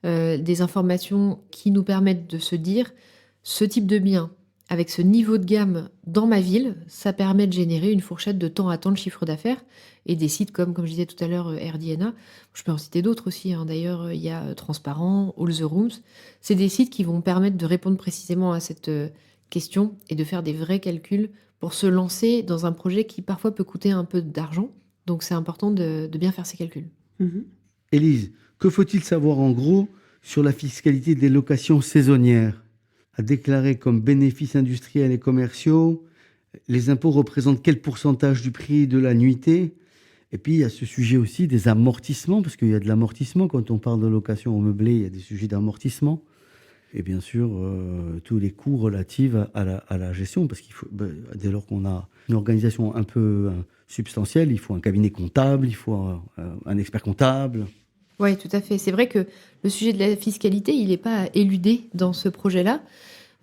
H: des informations qui nous permettent de se dire ce type de bien, avec ce niveau de gamme dans ma ville, ça permet de générer une fourchette de temps à temps de chiffre d'affaires. Et des sites comme je disais tout à l'heure, RDNA, je peux en citer d'autres aussi. D'ailleurs, il y a Transparent, All the Rooms. C'est des sites qui vont permettre de répondre précisément à cette question et de faire des vrais calculs pour se lancer dans un projet qui parfois peut coûter un peu d'argent. Donc c'est important de bien faire ces calculs.
G: Élise, que faut-il savoir en gros sur la fiscalité des locations saisonnières à déclarer comme bénéfices industriels et commerciaux? Les impôts représentent quel pourcentage du prix de la nuitée? Et puis, il y a ce sujet aussi des amortissements, parce qu'il y a de l'amortissement. Quand on parle de location au meublé, il y a des sujets d'amortissement. Et bien sûr, tous les coûts relatifs à la gestion, parce qu'il faut, dès lors qu'on a une organisation un peu substantielle, il faut un cabinet comptable, il faut un expert comptable.
H: Oui, tout à fait. C'est vrai que le sujet de la fiscalité, il n'est pas à éluder dans ce projet-là.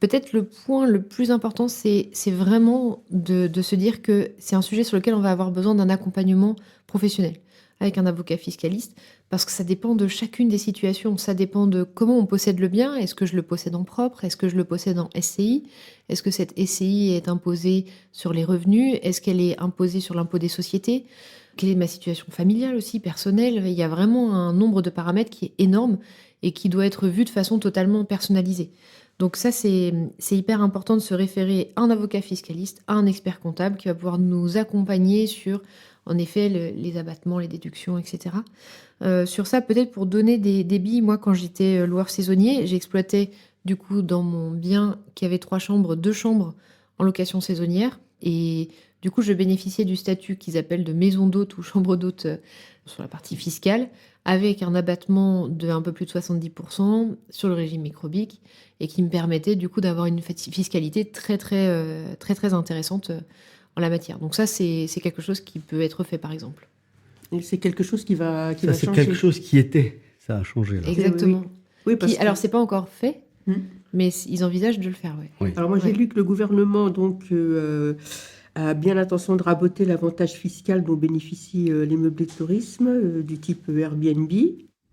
H: Peut-être le point le plus important, c'est vraiment de se dire que c'est un sujet sur lequel on va avoir besoin d'un accompagnement professionnel avec un avocat fiscaliste, parce que ça dépend de chacune des situations. Ça dépend de comment on possède le bien. Est-ce que je le possède en propre? Est-ce que je le possède en SCI? Est-ce que cette SCI est imposée sur les revenus? Est-ce qu'elle est imposée sur l'impôt des sociétés? Quelle est ma situation familiale aussi, personnelle? Il y a vraiment un nombre de paramètres qui est énorme et qui doit être vu de façon totalement personnalisée. Donc ça, c'est hyper important de se référer à un avocat fiscaliste, à un expert comptable qui va pouvoir nous accompagner sur, en effet, les abattements, les déductions, etc. Sur ça, peut-être pour donner des billes, moi, quand j'étais loueur saisonnier, j'exploitais du coup dans mon bien qui avait 3 chambres, 2 chambres en location saisonnière. Et du coup, je bénéficiais du statut qu'ils appellent de maison d'hôte ou chambre d'hôte sur la partie fiscale, avec un abattement de un peu plus de 70% sur le régime microbique et qui me permettait du coup d'avoir une fiscalité très intéressante en la matière. Donc ça, c'est quelque chose qui peut être fait par exemple.
F: Et c'est quelque chose qui va
G: Ça,
F: changer.
G: c'est quelque chose qui était. Ça a changé là.
H: Exactement.
F: Oui, parce que...
H: Alors, c'est pas encore fait, mais ils envisagent de le faire, ouais.
G: Oui.
F: Alors moi, j'ai lu que le gouvernement a bien l'intention de raboter l'avantage fiscal dont bénéficient les meublés de tourisme du type Airbnb.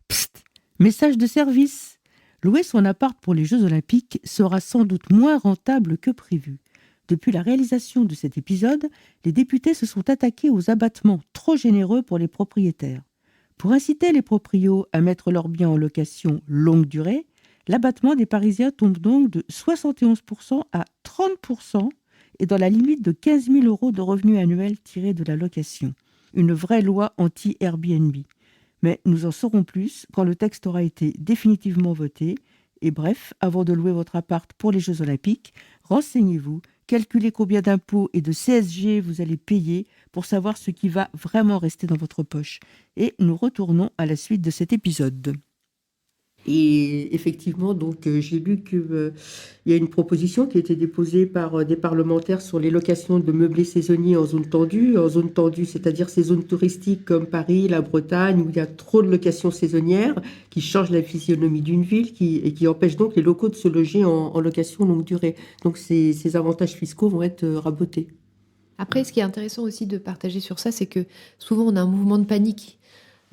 I: Psst, message de service. Louer son appart pour les Jeux Olympiques sera sans doute moins rentable que prévu. Depuis la réalisation de cet épisode, les députés se sont attaqués aux abattements trop généreux pour les propriétaires. Pour inciter les proprios à mettre leurs biens en location longue durée, l'abattement des Parisiens tombe donc de 71% à 30%, et dans la limite de 15 000 € de revenus annuels tirés de la location. Une vraie loi anti-Airbnb. Mais nous en saurons plus quand le texte aura été définitivement voté. Et bref, avant de louer votre appart pour les Jeux Olympiques, renseignez-vous, calculez combien d'impôts et de CSG vous allez payer pour savoir ce qui va vraiment rester dans votre poche. Et nous retournons à la suite de cet épisode.
F: Et effectivement, donc, j'ai lu qu'il y a une proposition qui a été déposée par des parlementaires sur les locations de meublés saisonniers en zone tendue. En zone tendue, c'est-à-dire ces zones touristiques comme Paris, la Bretagne, où il y a trop de locations saisonnières qui changent la physionomie d'une ville et qui empêchent donc les locaux de se loger en location longue durée. Donc ces avantages fiscaux vont être rabotés.
H: Après, ce qui est intéressant aussi de partager sur ça, c'est que souvent on a un mouvement de panique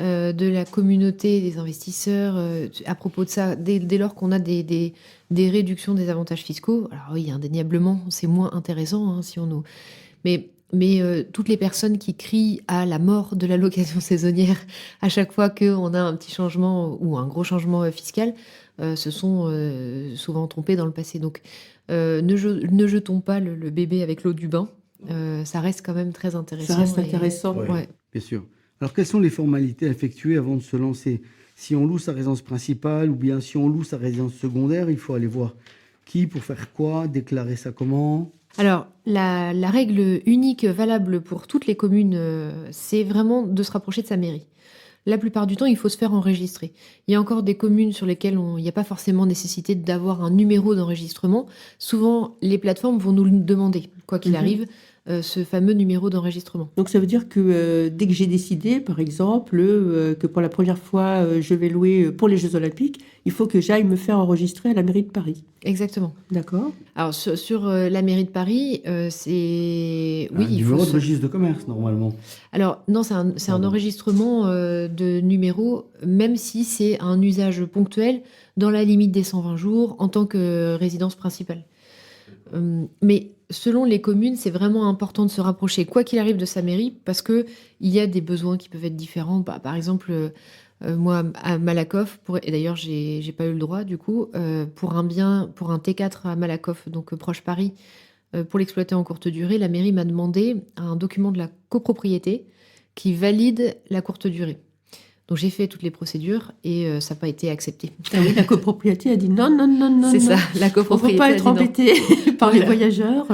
H: de la communauté, des investisseurs, à propos de ça, dès lors qu'on a des réductions des avantages fiscaux. Alors oui, indéniablement, c'est moins intéressant si on nous... Mais toutes les personnes qui crient à la mort de la location saisonnière à chaque fois qu'on a un petit changement ou un gros changement fiscal se sont souvent trompées dans le passé. Donc ne jetons pas le bébé avec l'eau du bain. Ça reste quand même très intéressant.
F: Ça reste intéressant.
H: Ouais.
G: Bien sûr. Alors, quelles sont les formalités à effectuer avant de se lancer? Si on loue sa résidence principale ou bien si on loue sa résidence secondaire, il faut aller voir qui pour faire quoi, déclarer ça comment?
H: Alors, la règle unique valable pour toutes les communes, c'est vraiment de se rapprocher de sa mairie. La plupart du temps, il faut se faire enregistrer. Il y a encore des communes sur lesquelles il n'y a pas forcément nécessité d'avoir un numéro d'enregistrement. Souvent, les plateformes vont nous le demander, quoi qu'il arrive, ce fameux numéro d'enregistrement.
F: Donc ça veut dire que dès que j'ai décidé, par exemple, que pour la première fois, je vais louer pour les Jeux Olympiques, il faut que j'aille me faire enregistrer à la mairie de Paris.
H: Exactement.
F: D'accord.
H: Alors sur la mairie de Paris, c'est... Oui,
G: Un numéro de registre de commerce, normalement.
H: Alors non, c'est un enregistrement de numéro, même si c'est un usage ponctuel dans la limite des 120 jours en tant que résidence principale. Mais selon les communes, c'est vraiment important de se rapprocher, quoi qu'il arrive, de sa mairie, parce qu'il y a des besoins qui peuvent être différents. Par exemple, moi, à Malakoff, et d'ailleurs, j'ai pas eu le droit, du coup, pour un T4 à Malakoff, donc proche Paris, pour l'exploiter en courte durée, la mairie m'a demandé un document de la copropriété qui valide la courte durée. Donc j'ai fait toutes les procédures et ça n'a pas été accepté.
F: Ah oui, la copropriété a dit non, non, non, non.
H: C'est
F: non.
H: ça, la
F: On ne
H: copropriété.
F: peut pas être embêté par les voyageurs.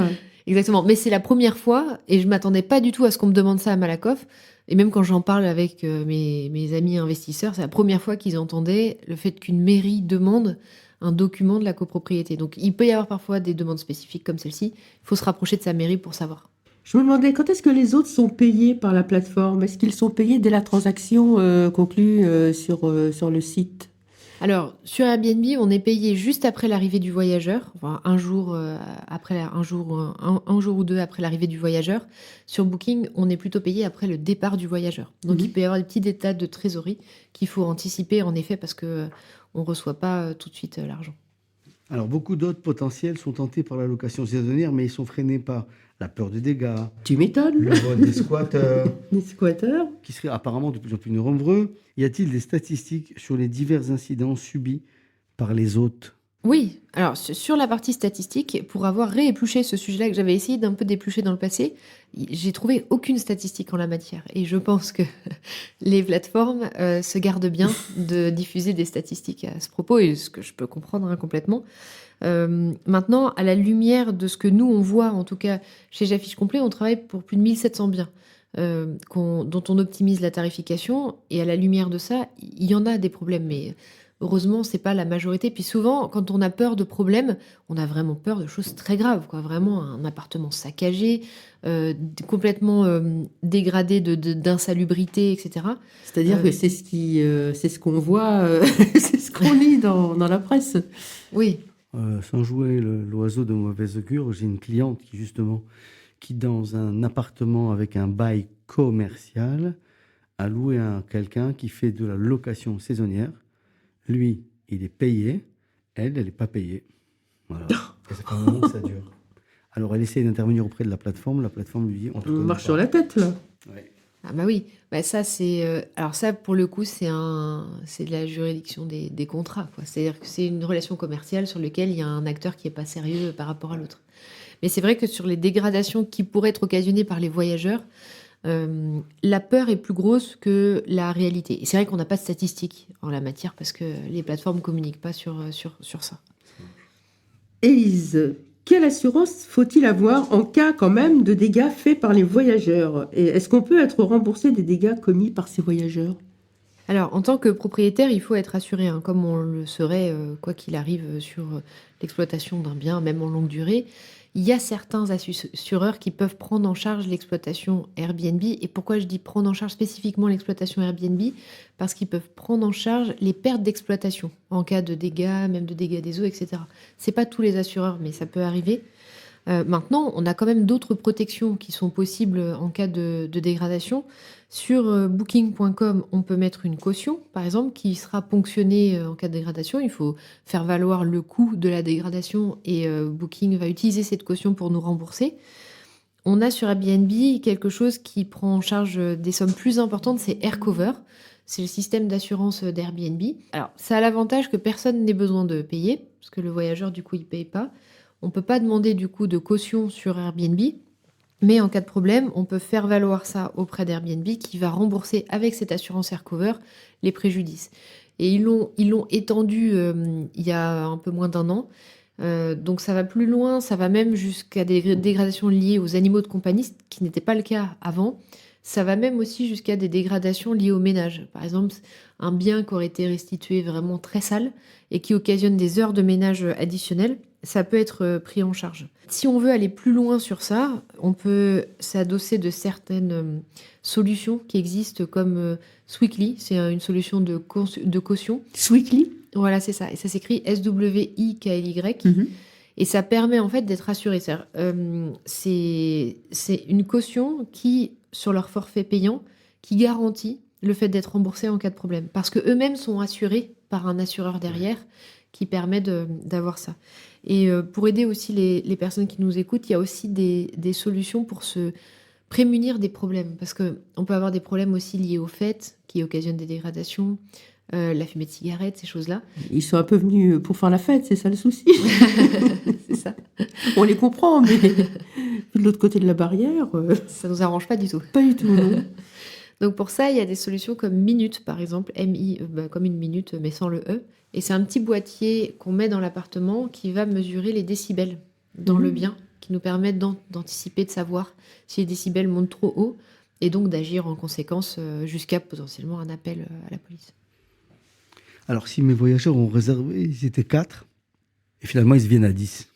H: Exactement, mais c'est la première fois et je m'attendais pas du tout à ce qu'on me demande ça à Malakoff. Et même quand j'en parle avec mes amis investisseurs, c'est la première fois qu'ils entendaient le fait qu'une mairie demande un document de la copropriété. Donc il peut y avoir parfois des demandes spécifiques comme celle-ci. Il faut se rapprocher de sa mairie pour savoir.
F: Je me demandais quand est-ce que les autres sont payés par la plateforme. Est-ce qu'ils sont payés dès la transaction conclue sur le site?
H: Alors, sur Airbnb, on est payé juste après l'arrivée du voyageur, enfin, un jour ou deux après l'arrivée du voyageur. Sur Booking, on est plutôt payé après le départ du voyageur. Donc, il peut y avoir des petits détails de trésorerie qu'il faut anticiper, en effet, parce qu'on ne reçoit pas tout de suite l'argent.
G: Alors, beaucoup d'autres potentiels sont tentés par la location saisonnière, mais ils sont freinés par la peur des dégâts,
F: Tu m'étonnes.
G: le vol des squatteurs,
F: Les squatteurs.
G: qui seraient apparemment de plus en plus nombreux. Y a-t-il des statistiques sur les divers incidents subis par les hôtes?
H: Oui, alors sur la partie statistique, pour avoir réépluché ce sujet-là que j'avais essayé d'un peu d'éplucher dans le passé, j'ai trouvé aucune statistique en la matière. Et je pense que les plateformes se gardent bien de diffuser des statistiques à ce propos, et ce que je peux comprendre complètement. Maintenant, à la lumière de ce que nous, on voit, en tout cas chez J'affiche complet, on travaille pour plus de 1700 biens dont on optimise la tarification. Et à la lumière de ça, il y en a des problèmes, mais heureusement, c'est pas la majorité. Puis souvent, quand on a peur de problèmes, on a vraiment peur de choses très graves, quoi. Vraiment un appartement saccagé, complètement dégradé d'insalubrité, etc.
F: C'est-à-dire que c'est ce qu'on voit, c'est ce qu'on lit dans la presse.
H: Oui.
G: Sans jouer l'oiseau de mauvaise augure, j'ai une cliente qui dans un appartement avec un bail commercial, a loué à quelqu'un qui fait de la location saisonnière. Lui, il est payé. Elle n'est pas payée. Voilà. Et ça fait un moment que ça dure. Alors, elle essaie d'intervenir auprès de la plateforme. La plateforme lui dit...
F: On marche sur la tête, là.
G: Ouais.
H: Ah bah oui, bah ça c'est alors ça pour le coup c'est de la juridiction des contrats, quoi. C'est-à-dire que c'est une relation commerciale sur laquelle il y a un acteur qui est pas sérieux par rapport à l'autre. Mais c'est vrai que sur les dégradations qui pourraient être occasionnées par les voyageurs, la peur est plus grosse que la réalité. Et c'est vrai qu'on n'a pas de statistiques en la matière parce que les plateformes communiquent pas sur ça.
F: Élise, quelle assurance faut-il avoir en cas quand même de dégâts faits par les voyageurs? Et est-ce qu'on peut être remboursé des dégâts commis par ces voyageurs?
H: Alors, en tant que propriétaire, il faut être assuré, hein, comme on le serait quoi qu'il arrive sur l'exploitation d'un bien, même en longue durée. Il y a certains assureurs qui peuvent prendre en charge l'exploitation Airbnb. Et pourquoi je dis prendre en charge spécifiquement l'exploitation Airbnb? Parce qu'ils peuvent prendre en charge les pertes d'exploitation en cas de dégâts, même de dégâts des eaux, etc. C'est pas tous les assureurs, mais ça peut arriver. Maintenant, on a quand même d'autres protections qui sont possibles en cas de dégradation. Sur booking.com, on peut mettre une caution, par exemple, qui sera ponctionnée en cas de dégradation. Il faut faire valoir le coût de la dégradation et Booking va utiliser cette caution pour nous rembourser. On a sur Airbnb quelque chose qui prend en charge des sommes plus importantes, c'est AirCover. C'est le système d'assurance d'Airbnb. Alors, ça a l'avantage que personne n'ait besoin de payer, parce que le voyageur, du coup, il ne paye pas. On ne peut pas demander, du coup, de caution sur Airbnb. Mais en cas de problème, on peut faire valoir ça auprès d'Airbnb qui va rembourser avec cette assurance AirCover les préjudices. Et ils l'ont étendu il y a un peu moins d'un an. Donc ça va plus loin, ça va même jusqu'à des dégradations liées aux animaux de compagnie, ce qui n'était pas le cas avant. Ça va même aussi jusqu'à des dégradations liées au ménage. Par exemple, un bien qui aurait été restitué vraiment très sale et qui occasionne des heures de ménage additionnelles, ça peut être pris en charge. Si on veut aller plus loin sur ça, on peut s'adosser de certaines solutions qui existent comme Sweekly, c'est une solution de caution.
F: Sweekly?
H: Voilà, c'est ça. Et ça s'écrit SWIKLY. Et ça permet en fait d'être assuré. C'est une caution qui, sur leur forfait payant, qui garantit le fait d'être remboursé en cas de problème. Parce qu'eux-mêmes sont assurés par un assureur derrière qui permet d'avoir ça. Et pour aider aussi les personnes qui nous écoutent, il y a aussi des solutions pour se prémunir des problèmes. Parce qu'on peut avoir des problèmes aussi liés au fait, qui occasionnent des dégradations, la fumée de cigarette, ces choses-là.
F: Ils sont un peu venus pour faire la fête, c'est ça le souci.
H: C'est ça.
F: On les comprend, mais de l'autre côté de la barrière,
H: Ça nous arrange pas du tout.
F: pas du tout. Non.
H: Donc pour ça, il y a des solutions comme Minute, par exemple, M-I, comme une minute, mais sans le E. Et c'est un petit boîtier qu'on met dans l'appartement qui va mesurer les décibels dans le bien, qui nous permet d'anticiper, de savoir si les décibels montent trop haut, et donc d'agir en conséquence jusqu'à potentiellement un appel à la police.
G: Alors, si mes voyageurs ont réservé, ils étaient 4, et finalement, ils se viennent à 10.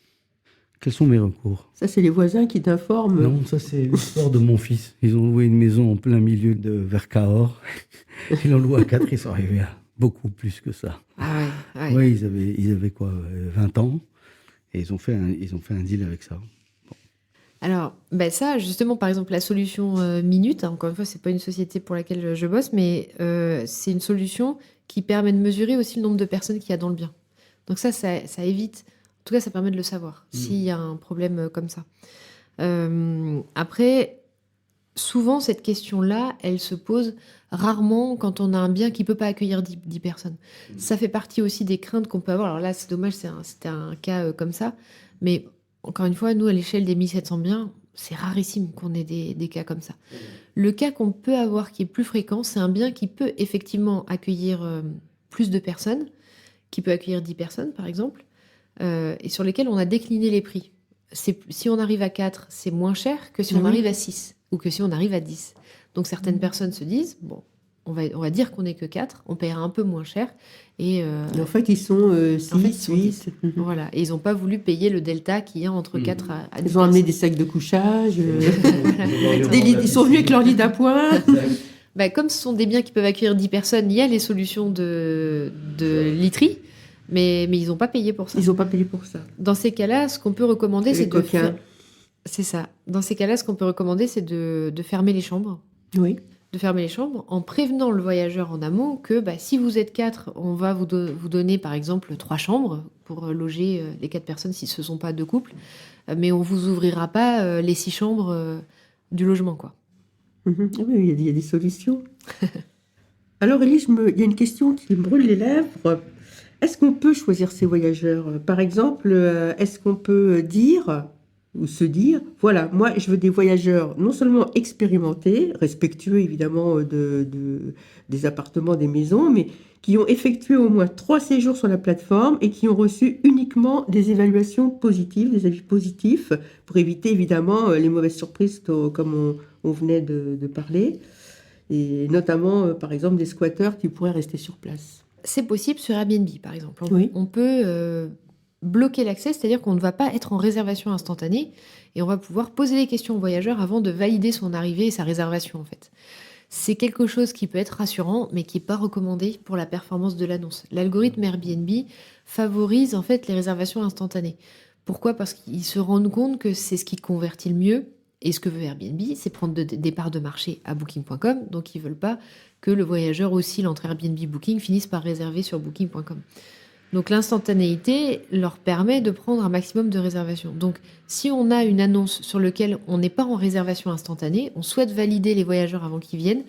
G: Quels sont mes recours?
F: Ça, c'est les voisins qui t'informent.
G: Non, ça, c'est l'histoire de mon fils. Ils ont loué une maison en plein milieu de Vercahors. Ils l'ont loué à 4, ils sont arrivés à beaucoup plus que ça.
H: Ah ouais.
G: Oui, ils avaient quoi, 20 ans, et ils ont fait un deal avec ça.
H: Alors, ça, justement, par exemple, la solution Minute, encore une fois, c'est pas une société pour laquelle je bosse, mais c'est une solution qui permet de mesurer aussi le nombre de personnes qu'il y a dans le bien. Donc ça évite, en tout cas, ça permet de le savoir, s'il y a un problème comme ça. Après, souvent, cette question-là, elle se pose rarement quand on a un bien qui peut pas accueillir 10 personnes. Ça fait partie aussi des craintes qu'on peut avoir. Alors là, c'est dommage, c'était un cas comme ça, mais encore une fois, nous, à l'échelle des 1700 biens, c'est rarissime qu'on ait des cas comme ça. Le cas qu'on peut avoir qui est plus fréquent, c'est un bien qui peut effectivement accueillir plus de personnes, qui peut accueillir 10 personnes, par exemple, et sur lesquels on a décliné les prix. Si on arrive à 4, c'est moins cher que si on arrive à 6 ou que si on arrive à 10. Donc certaines personnes se disent, bon, on va dire qu'on n'est que 4, on paiera un peu moins cher. Et
F: en fait, ils sont 6, 8.
H: Voilà, et ils n'ont pas voulu payer le delta qu'il y a entre 4 à 10
F: Ils ont amené
H: personnes.
F: des sacs de couchage.
H: Voilà.
F: Des lits, ils sont venus avec leur lit d'appoint.
H: Comme ce sont des biens qui peuvent accueillir 10 personnes, il y a les solutions de literie, mais ils n'ont pas payé pour ça.
F: Ils n'ont pas payé pour ça.
H: Dans ces cas-là, ce qu'on peut recommander, c'est de
F: coquins.
H: C'est ça. Dans ces cas-là, ce qu'on peut recommander, c'est de fermer les chambres.
F: Oui.
H: De fermer les chambres en prévenant le voyageur en amont que si vous êtes 4, on va vous donner par exemple 3 chambres pour loger les 4 personnes si ce ne sont pas 2 couples, mais on ne vous ouvrira pas les 6 chambres du logement, quoi.
F: Ah oui, il y a des solutions. Alors, Élie, il y a une question qui me brûle les lèvres. Est-ce qu'on peut choisir ses voyageurs? Par exemple, est-ce qu'on peut dire ou se dire, voilà, moi, je veux des voyageurs non seulement expérimentés, respectueux évidemment des appartements, des maisons, mais qui ont effectué au moins 3 séjours sur la plateforme et qui ont reçu uniquement des évaluations positives, des avis positifs, pour éviter évidemment les mauvaises surprises comme on venait de parler, et notamment, par exemple, des squatteurs qui pourraient rester sur place.
H: C'est possible sur Airbnb, par exemple.
F: Oui.
H: On peut bloquer l'accès, c'est-à-dire qu'on ne va pas être en réservation instantanée et on va pouvoir poser des questions au voyageur avant de valider son arrivée et sa réservation, en fait. C'est quelque chose qui peut être rassurant, mais qui n'est pas recommandé pour la performance de l'annonce. L'algorithme Airbnb favorise, en fait, les réservations instantanées. Pourquoi ? Parce qu'ils se rendent compte que c'est ce qui convertit le mieux. Et ce que veut Airbnb, c'est prendre des parts de marché à Booking.com. Donc, ils ne veulent pas que le voyageur oscille entre Airbnb et Booking finisse par réserver sur Booking.com. Donc, l'instantanéité leur permet de prendre un maximum de réservations. Donc, si on a une annonce sur laquelle on n'est pas en réservation instantanée, on souhaite valider les voyageurs avant qu'ils viennent,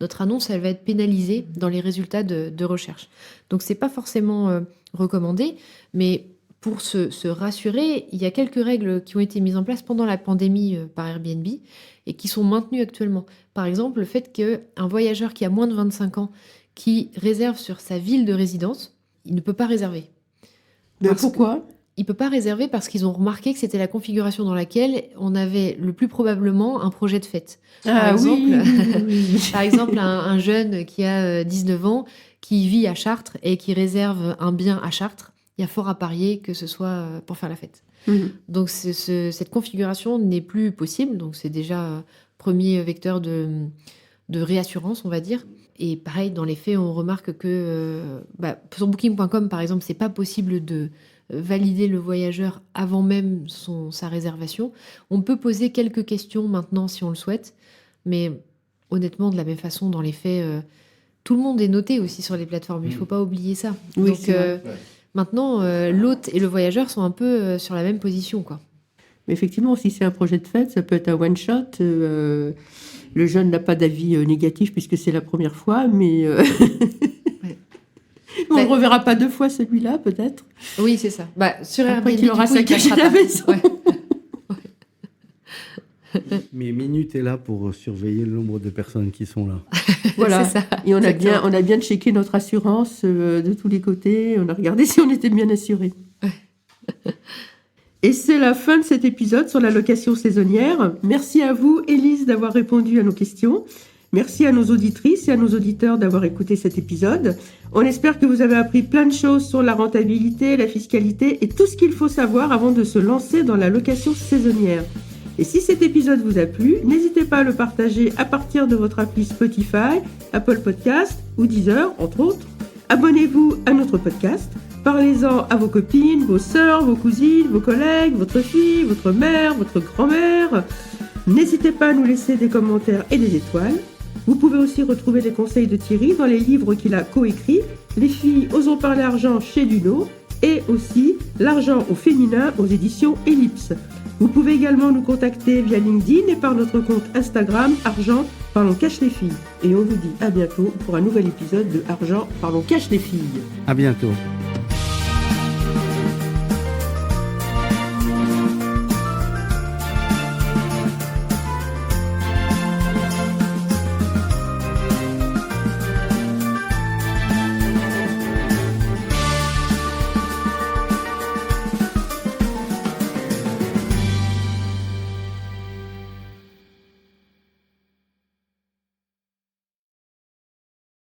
H: notre annonce, elle va être pénalisée dans les résultats de recherche. Donc, ce n'est pas forcément recommandé, mais pour se rassurer, il y a quelques règles qui ont été mises en place pendant la pandémie par Airbnb et qui sont maintenues actuellement. Par exemple, le fait qu'un voyageur qui a moins de 25 ans qui réserve sur sa ville de résidence, il ne peut pas réserver.
F: Pourquoi ?
H: Il ne peut pas réserver parce qu'ils ont remarqué que c'était la configuration dans laquelle on avait le plus probablement un projet de fête. Par exemple, un jeune qui a 19 ans, qui vit à Chartres et qui réserve un bien à Chartres, il y a fort à parier que ce soit pour faire la fête. Donc cette configuration n'est plus possible, donc c'est déjà premier vecteur de réassurance, on va dire. Et pareil, dans les faits, on remarque que sur Booking.com, par exemple, c'est pas possible de valider le voyageur avant même sa réservation. On peut poser quelques questions maintenant si on le souhaite, mais honnêtement, de la même façon, dans les faits, tout le monde est noté aussi sur les plateformes. Il faut pas oublier ça.
F: Oui,
H: donc, Maintenant, l'hôte et le voyageur sont un peu sur la même position, quoi.
F: Mais effectivement, si c'est un projet de fête, ça peut être un one-shot. Le jeune n'a pas d'avis négatif puisque c'est la première fois, mais on ne le reverra pas 2 fois celui-là, peut-être.
H: Oui, c'est ça. Sur
F: Après
H: Airbnb,
F: qu'il aura
H: du coup, il
F: saccagé
H: passera
F: la
H: pas.
F: maison.
H: Ouais.
G: Mais Minute est là pour surveiller le nombre de personnes qui sont là.
F: Voilà.
H: C'est ça,
F: Et on a
H: exactement.
F: bien checké notre assurance de tous les côtés. On a regardé si on était bien assuré. Et c'est la fin de cet épisode sur la location saisonnière. Merci à vous, Élise, d'avoir répondu à nos questions. Merci à nos auditrices et à nos auditeurs d'avoir écouté cet épisode. On espère que vous avez appris plein de choses sur la rentabilité, la fiscalité et tout ce qu'il faut savoir avant de se lancer dans la location saisonnière. Et si cet épisode vous a plu, n'hésitez pas à le partager à partir de votre appli Spotify, Apple Podcast ou Deezer, entre autres. Abonnez-vous à notre podcast. Parlez-en à vos copines, vos sœurs, vos cousines, vos collègues, votre fille, votre mère, votre grand-mère. N'hésitez pas à nous laisser des commentaires et des étoiles. Vous pouvez aussi retrouver les conseils de Thierry dans les livres qu'il a coécrits, Les filles osons parler argent chez Luno et aussi L'argent au féminin aux éditions Ellipse. Vous pouvez également nous contacter via LinkedIn et par notre compte Instagram Argent Parlons Cash les filles. Et on vous dit à bientôt pour un nouvel épisode de Argent Parlons Cash les filles.
G: À bientôt.